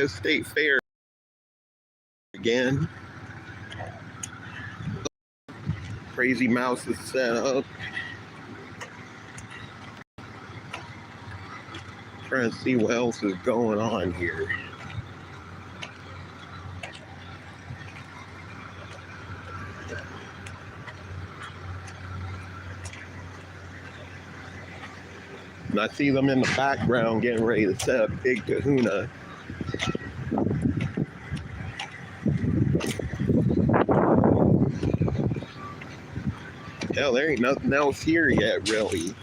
State Fair again. Crazy Mouse is set up. Trying to see what else is going on here. And I see them in the background getting ready to set up Big Kahuna. Hell, there ain't nothing else here yet, really.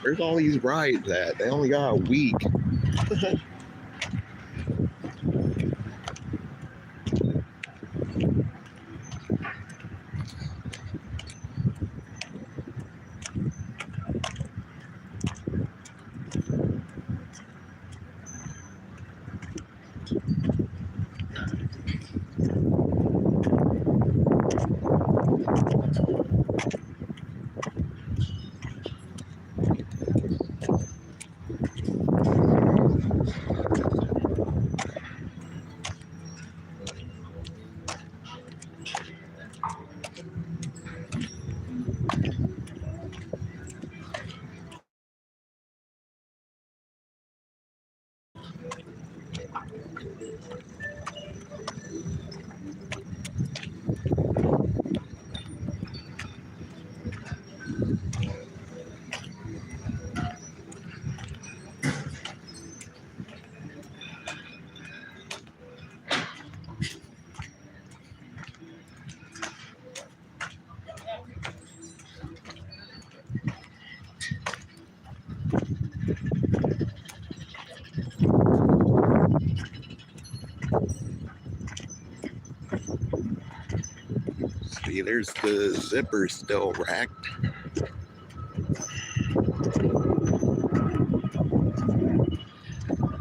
Where's all these rides at? They only got a week. See, there's the zipper still racked.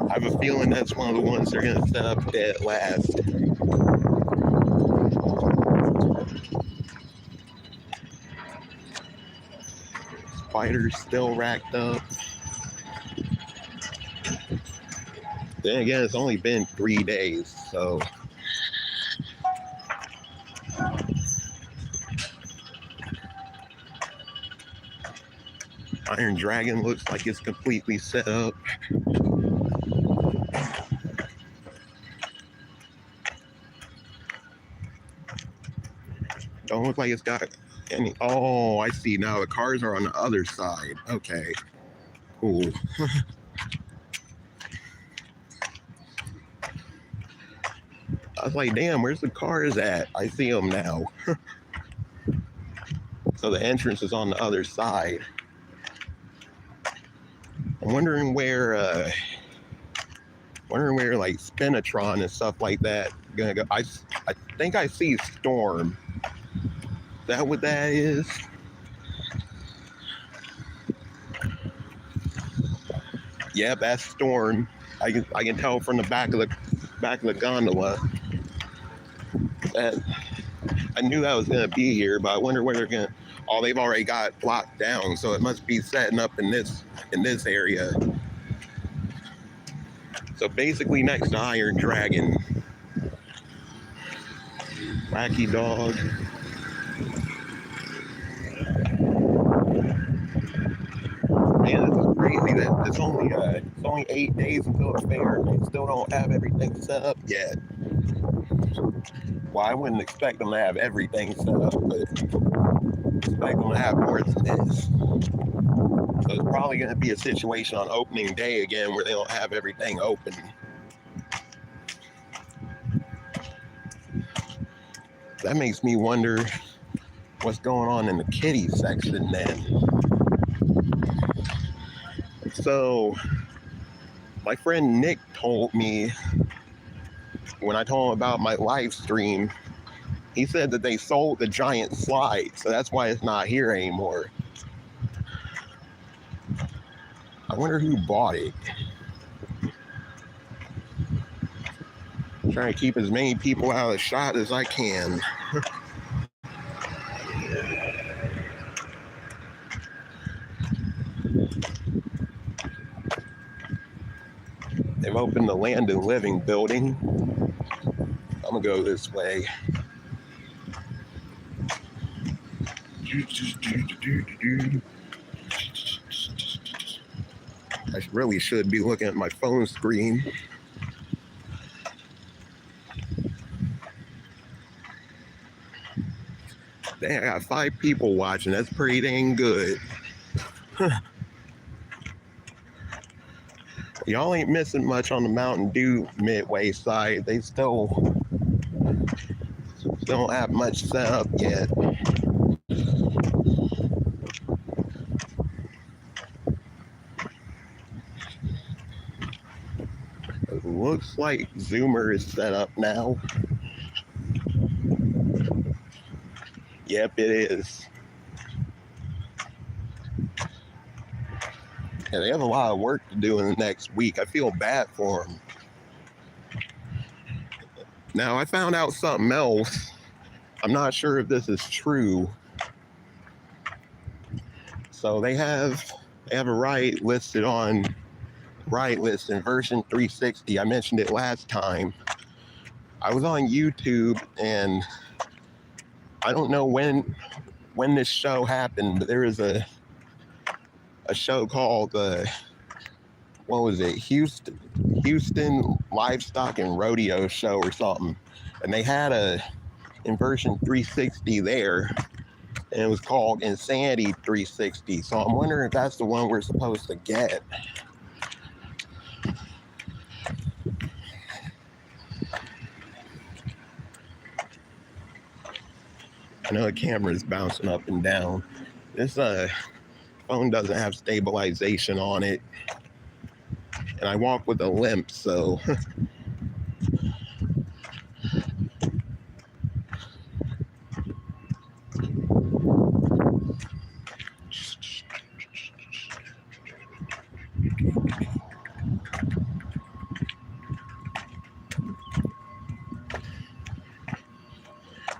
I have a feeling that's one of the ones they're going to set up dead last. Spider's still racked up. Then again, it's only been 3 days, so. Iron Dragon looks like it's completely set up. Don't look like it's got any. Oh, I see now. The cars are on the other side. Okay, cool. I was like, damn, where's the cars at? I see them now. So the entrance is on the other side. I'm wondering where like Spinatron and stuff like that gonna go. I think I see Storm. Is that what that is? Yeah, that's Storm. I can tell from the back of the gondola. That I knew that was gonna be here, but I wonder where they're gonna. Oh, they've already got it blocked down, so it must be setting up in this area. So basically next to Iron Dragon. Wacky Dog. Man, it's crazy that it's only 8 days until the fair. They still don't have everything set up yet. Well, I wouldn't expect them to have everything set up, but expect them to have more than this. So it's probably going to be a situation on opening day again where they don't have everything open. That makes me wonder what's going on in the kiddie section then. So my friend Nick told me, when I told him about my live stream, he said that they sold the giant slide, so that's why it's not here anymore. I wonder who bought it. I'm trying to keep as many people out of the shot as I can. They've opened the Land and Living building. I'm gonna go this way. I really should be looking at my phone screen. Dang, I got 5 people watching. That's pretty dang good. Y'all ain't missing much on the Mountain Dew Midway side. They still don't have much set up yet. It looks like Zoomer is set up now. Yep, it is. Yeah, they have a lot of work to do in the next week. I feel bad for them. Now, I found out something else. I'm not sure if this is true. So they have a ride listed on ride list in version 360. I mentioned it last time. I was on YouTube, and I don't know when this show happened, but there was a show called what was it, Houston Livestock and Rodeo Show or something, and they had in version 360 there, and it was called Insanity 360. So I'm wondering if that's the one we're supposed to get. I know the camera's bouncing up and down. This phone doesn't have stabilization on it, and I walk with a limp, so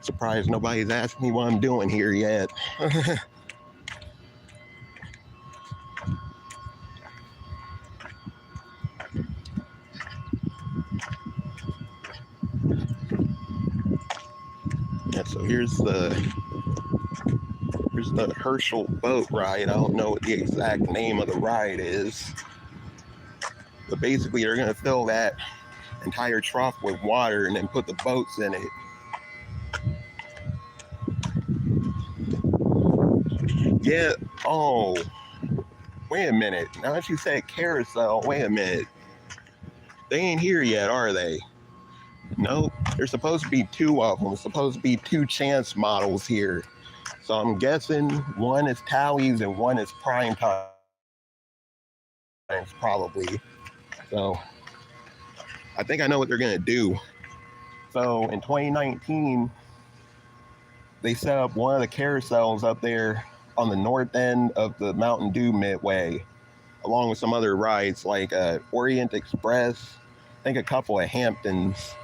surprised nobody's asked me what I'm doing here yet. Yeah, so here's the Herschel boat ride. I don't know what the exact name of the ride is, but basically they're going to fill that entire trough with water and then put the boats in it. Yeah. Oh, wait a minute. Now that you said carousel, wait a minute. They ain't here yet, are they? Nope. There's supposed to be 2 of them. There's supposed to be 2 chance models here. So I'm guessing one is Tallies and one is Prime Time, probably. So I think I know what they're going to do. So in 2019, they set up one of the carousels up there on the north end of the Mountain Dew Midway, along with some other rides like Orient Express, I think a couple of Hamptons.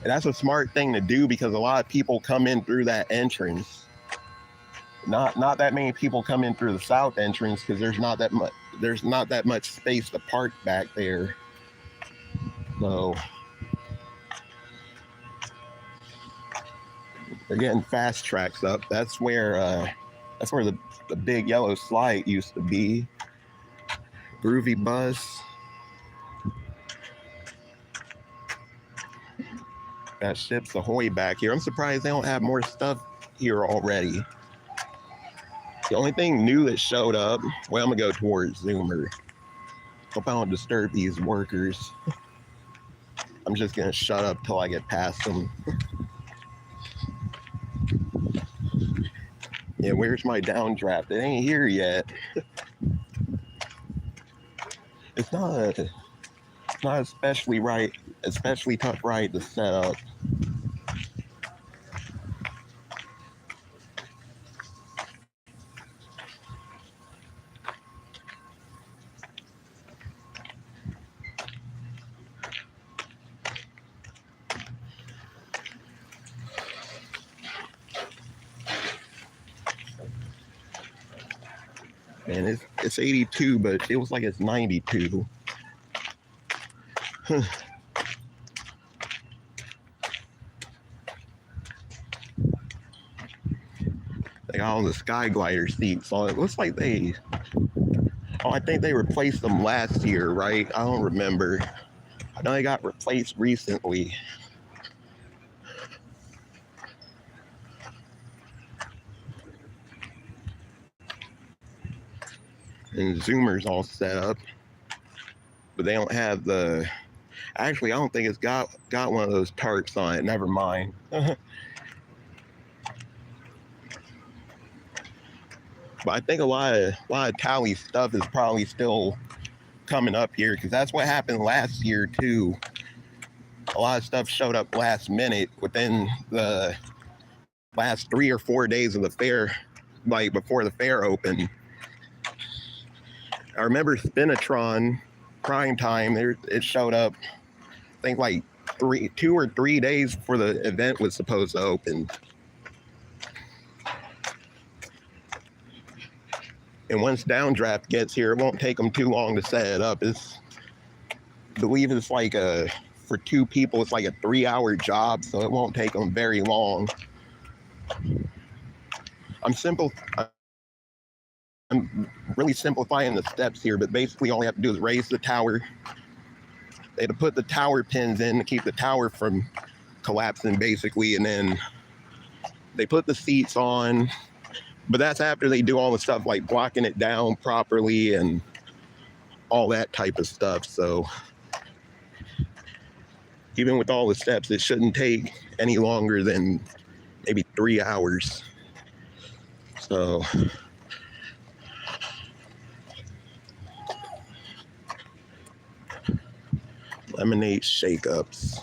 And that's a smart thing to do because a lot of people come in through that entrance. Not that many people come in through the south entrance because there's not that much space to park back there. So they're getting fast tracks up. That's where the big yellow slide used to be. Groovy Bus. Got Ships Ahoy back here. I'm surprised they don't have more stuff here already. The only thing new that showed up, well, I'm gonna go towards Zoomer. Hope I don't disturb these workers. I'm just gonna shut up till I get past them. Yeah, where's my downdraft? It ain't here yet. It's not especially tough ride to set up. And It's 82, but it feels like it's 92. They got all the Sky Glider seats on. It looks like they... Oh, I think they replaced them last year, right? I don't remember. I know they got replaced recently. And Zoomer's all set up. But they don't have the... Actually, I don't think it's got one of those tarps on it. Never mind. But I think a lot of Tally stuff is probably still coming up here, because that's what happened last year too. A lot of stuff showed up last minute within the last 3 or 4 days of the fair, like before the fair opened. I remember Spinatron Prime Time, it showed up, I think like 2 or 3 days before the event was supposed to open. And once Downdraft gets here, it won't take them too long to set it up. I believe it's like for 2 people, it's like a 3-hour job, so it won't take them very long. I'm really simplifying the steps here, but basically all you have to do is raise the tower. They had to put the tower pins in to keep the tower from collapsing, basically, and then they put the seats on. But that's after they do all the stuff like blocking it down properly and all that type of stuff. So even with all the steps, it shouldn't take any longer than maybe 3 hours. So lemonade shake-ups.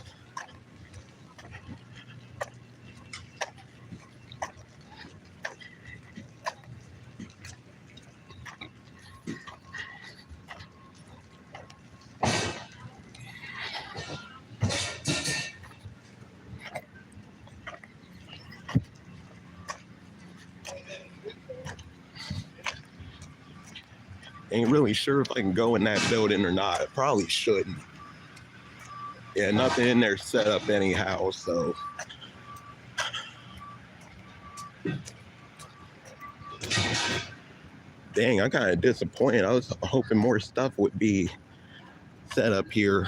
Ain't really sure if I can go in that building or not. I probably shouldn't. Yeah, nothing in there set up anyhow, so. Dang, I'm kind of disappointed. I was hoping more stuff would be set up here.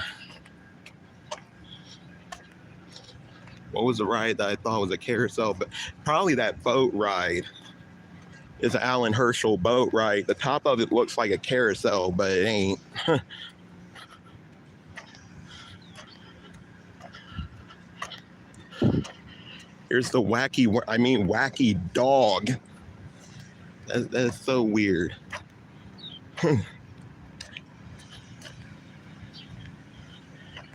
What was the ride that I thought was a carousel? But probably that boat ride. It's an Alan Herschel boat ride. The top of it looks like a carousel, but it ain't. Here's the wacky dog. That's so weird.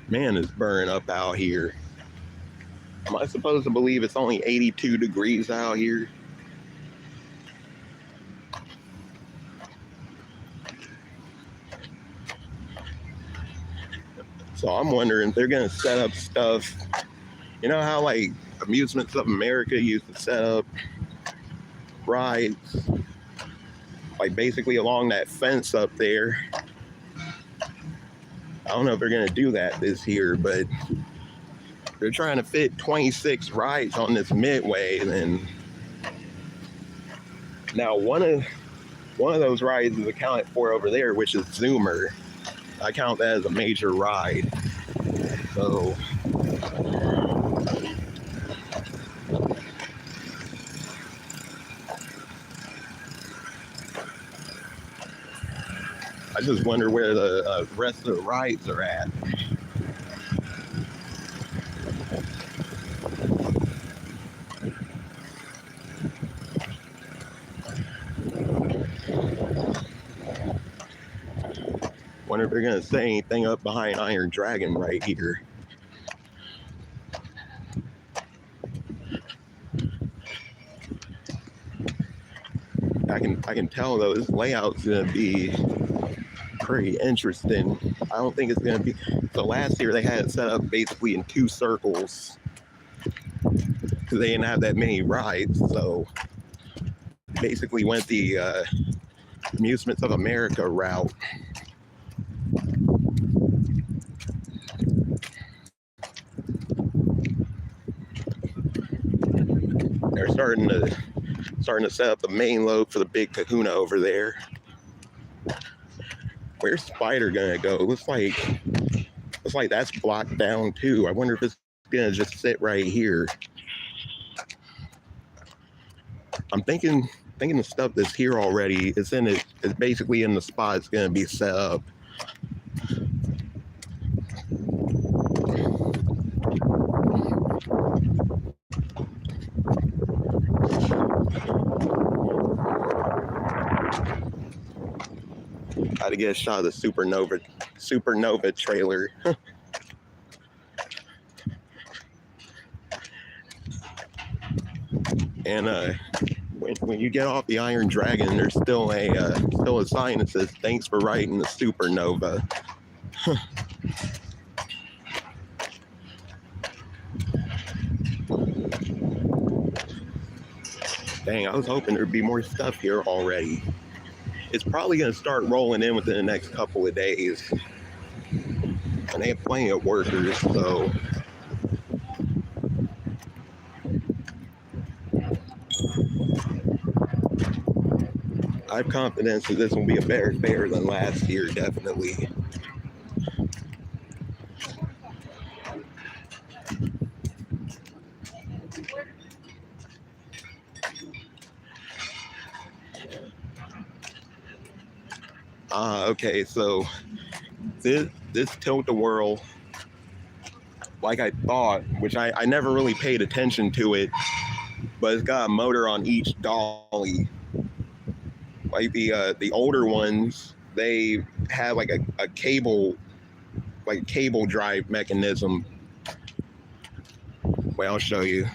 Man, it's burning up out here. Am I supposed to believe it's only 82 degrees out here? So I'm wondering if they're going to set up stuff. You know how like Amusements of America used to set up rides, like basically along that fence up there. I don't know if they're going to do that this year, but they're trying to fit 26 rides on this midway. And now one of those rides is accounted for over there, which is Zoomer. I count that as a major ride. So I just wonder where the rest of the rides are at. Wonder if they're gonna say anything up behind Iron Dragon right here. I can tell though this layout's gonna be pretty interesting. I don't think it's gonna be. So last year they had it set up basically in 2 circles because they didn't have that many rides. So basically went the Amusements of America route. They're starting to set up the main load for the big kahuna over there. Where's Spider gonna go? Looks like that's blocked down too. I wonder if it's gonna just sit right here. I'm thinking the stuff that's here already is in it. It's basically in the spot it's gonna be set up. Got to get a shot of the Supernova trailer. And when you get off the Iron Dragon, there's still a sign that says "Thanks for riding the Supernova." Dang, I was hoping there'd be more stuff here already. It's probably going to start rolling in within the next couple of days. And they have plenty of workers, so. I have confidence that this will be a better fair than last year, definitely. Okay, so this Tilt-A-Whirl, like I thought, which I never really paid attention to it, but it's got a motor on each dolly. Like the older ones, they have like a cable drive mechanism. Well, I'll show you.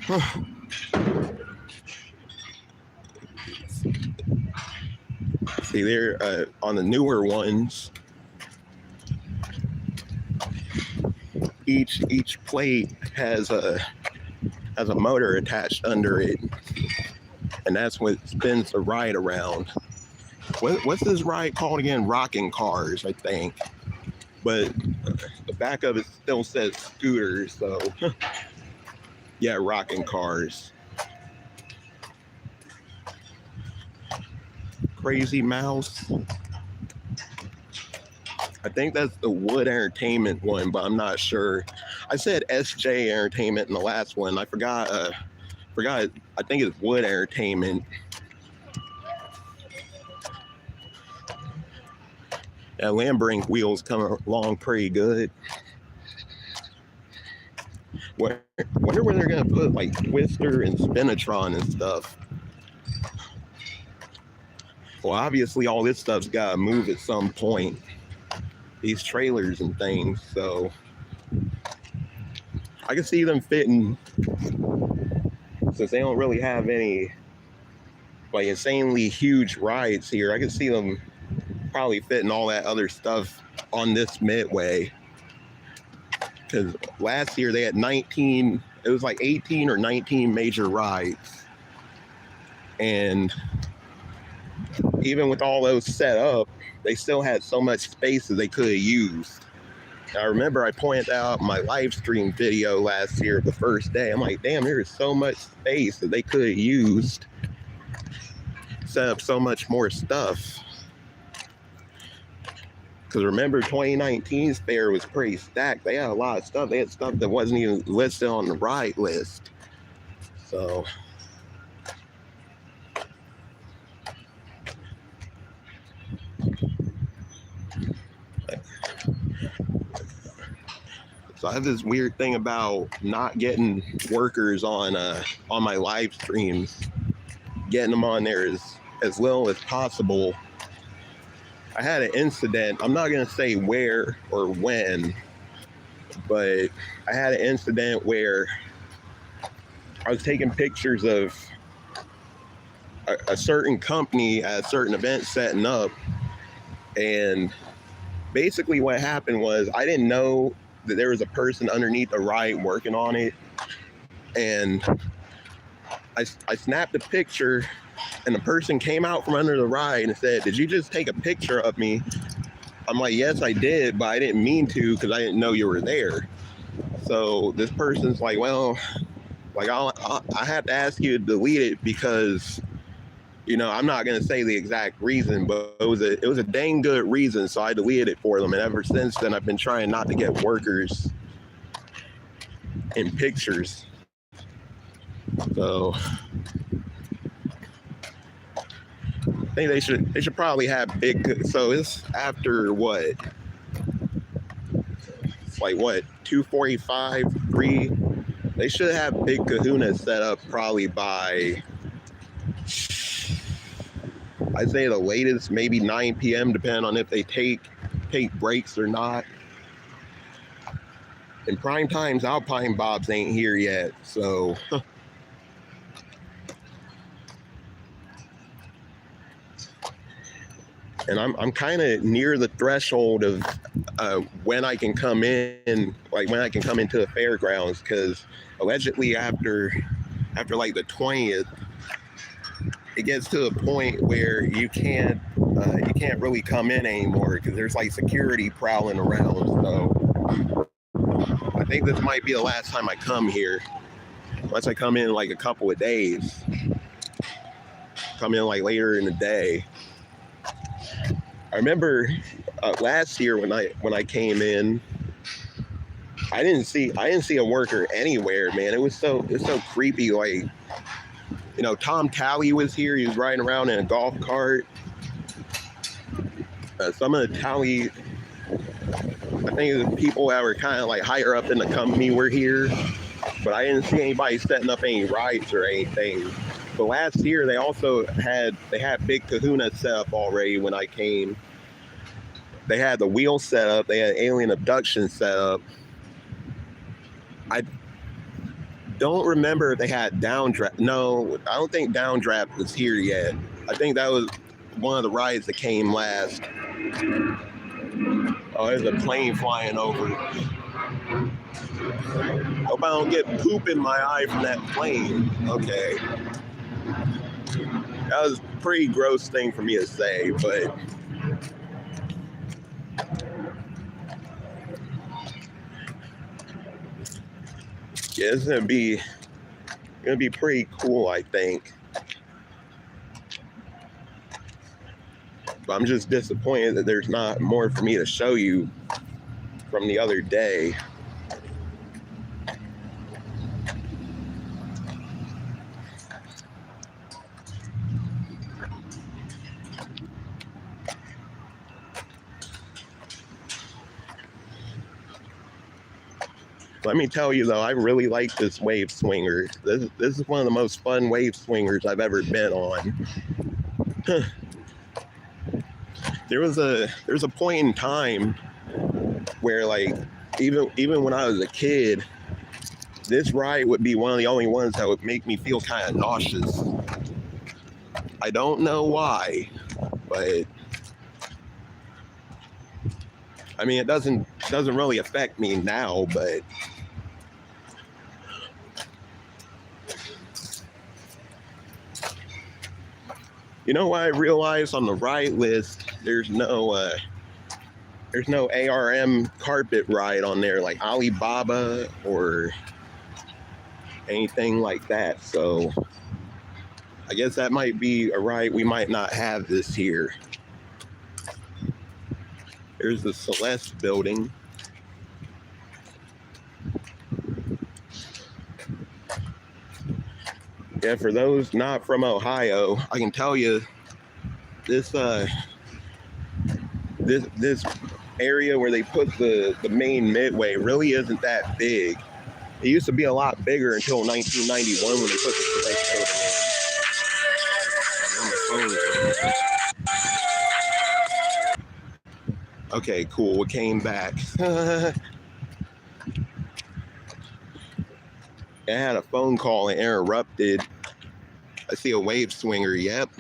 See, they're on the newer ones. Each plate has a motor attached under it, and that's what spins the ride around. What's this ride called again? Rocking Cars, I think. But the back of it still says scooters, so yeah, Rocking Cars. Crazy Mouse. I think that's the Wood Entertainment one, but I'm not sure. I said SJ Entertainment in the last one. I forgot. I think it's Wood Entertainment. Yeah, Lambrink wheels come along pretty good. Wonder where they're gonna put like Twister and Spinatron and stuff. Well, obviously all this stuff's gotta move at some point. These trailers and things, so I can see them fitting, since they don't really have any like insanely huge rides here. I can see them probably fitting all that other stuff on this midway, because last year they had 19, it was like 18 or 19 major rides, and even with all those set up, they still had so much space that they could have used. I remember I pointed out in my live stream video last year, the first day, I'm like, damn, there is so much space that they could have used, set up so much more stuff. Because remember, 2019's fair was pretty stacked. They had a lot of stuff. They had stuff that wasn't even listed on the ride list. So I have this weird thing about not getting workers on my live streams, getting them on there as little as possible. I had an incident. I'm not going to say where or when, but I had an incident where I was taking pictures of a certain company at a certain event setting up, and basically what happened was I didn't know that there was a person underneath the ride working on it, and I snapped a picture, and the person came out from under the ride and said, "Did you just take a picture of me?" I'm like, "Yes, I did, but I didn't mean to because I didn't know you were there." So this person's like, "Well, like I have to ask you to delete it because I'm not gonna say the exact reason, but it was a dang good reason, so I deleted it for them. And ever since then, I've been trying not to get workers in pictures. So I think they should probably have big. So it's after what? It's like what 2:45, 3. They should have Big Kahuna set up probably by, I'd say the latest maybe 9 p.m. depending on if they take breaks or not. In prime times, Alpine Bobs ain't here yet, so and I'm kind of near the threshold of when I can come in, like when I can come into the fairgrounds, because allegedly after like the 20th, it gets to a point where you can't really come in anymore because there's like security prowling around. So I think this might be the last time I come here, unless I come in like a couple of days, come in like later in the day. I remember last year when I came in, I didn't see a worker anywhere, man. It was so creepy. Like, Tom Talley was here. He was riding around in a golf cart. Some of the Talley, I think the people that were kind of like higher up in the company were here, but I didn't see anybody setting up any rides or anything. But last year they also had Big Kahuna set up already when I came. They had the wheel set up. They had alien abduction set up. I don't remember if they had downdraft. No, I don't think downdraft was here yet. I think that was one of the rides that came last. Oh, there's a plane flying over. Hope I don't get poop in my eye from that plane. Okay. That was a pretty gross thing for me to say, but yeah, it's gonna be pretty cool, I think. But I'm just disappointed that there's not more for me to show you from the other day. Let me tell you though, I really like this wave swinger. This is one of the most fun wave swingers I've ever been on. There was a point in time where, like, even when I was a kid, this ride would be one of the only ones that would make me feel kind of nauseous. I don't know why, but I mean, it doesn't really affect me now, but you know what I realized on the ride list? There's no ARM carpet ride on there like Alibaba or anything like that. So I guess that might be a ride we might not have this year. There's the Celeste building. Yeah, for those not from Ohio, I can tell you this area where they put the main midway really isn't that big. It used to be a lot bigger until 1991 when they put the Celeste building in. Okay, cool. We came back. I had a phone call and interrupted. I see a wave swinger. Yep.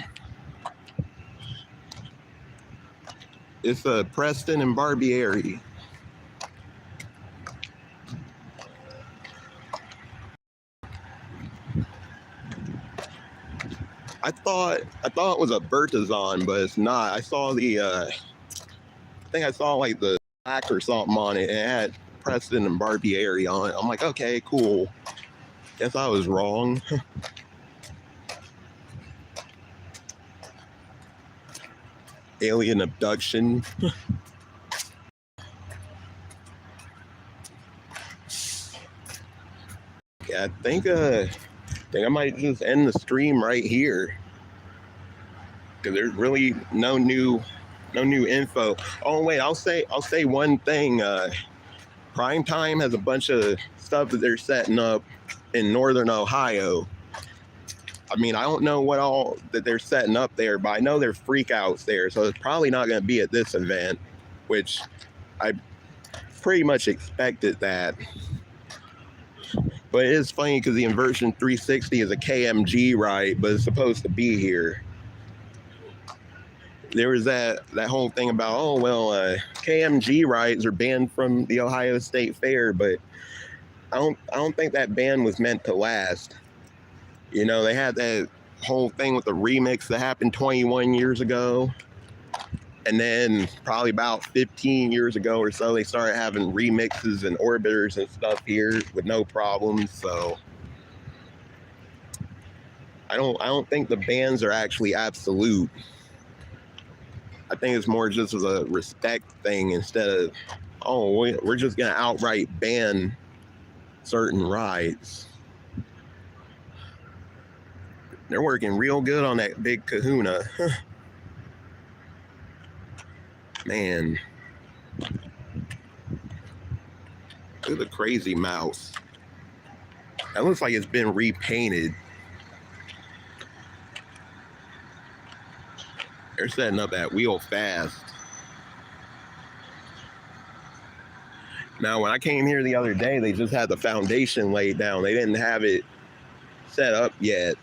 It's Preston and Barbieri. I thought it was a Bertazon, but it's not. I saw I think I saw like the plaque or something on it, and it had Preston and Barbieri on it. I'm like, okay, cool. Guess I was wrong. Alien abduction. Yeah, I think I might just end the stream right here because there's really no new info. Oh wait, I'll say one thing. Primetime has a bunch of stuff that they're setting up in northern Ohio. I mean, I don't know what all that they're setting up there, but I know they're freakouts there, so it's probably not going to be at this event, which I pretty much expected that. But it is funny because the Inversion 360 is a KMG ride, but it's supposed to be here. There was that whole thing about, oh, well, KMG rides are banned from the Ohio State Fair, but I don't think that ban was meant to last. You know, they had that whole thing with the remix that happened 21 years ago. And then probably about 15 years ago or so, they started having remixes and orbiters and stuff here with no problems. So I don't think the bans are actually absolute. I think it's more just as a respect thing instead of, oh, we're just gonna outright ban certain rides. They're working real good on that big kahuna. Man. Look at the Crazy Mouse. That looks like it's been repainted. They're setting up that wheel fast. Now, when I came here the other day, they just had the foundation laid down. They didn't have it set up yet.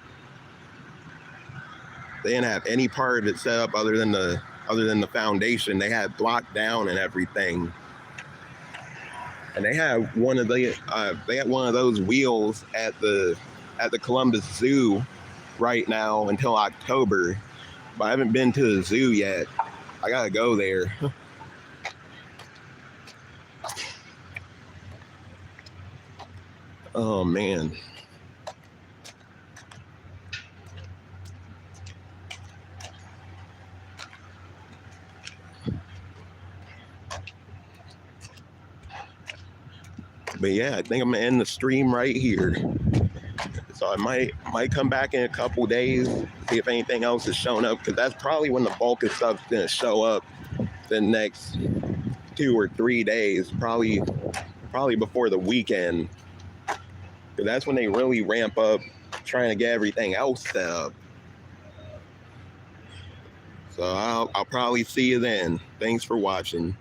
They didn't have any part of it set up other than the foundation. They had blocked down and everything. And they have one of those wheels at the Columbus Zoo right now until October. But I haven't been to the zoo yet. I gotta go there. Oh man. But yeah, I think I'm gonna end the stream right here. So I might come back in a couple days, see if anything else has shown up, because that's probably when the bulk of stuff's gonna show up the next 2 or 3 days, probably before the weekend. Because that's when they really ramp up trying to get everything else set up. So I'll probably see you then. Thanks for watching.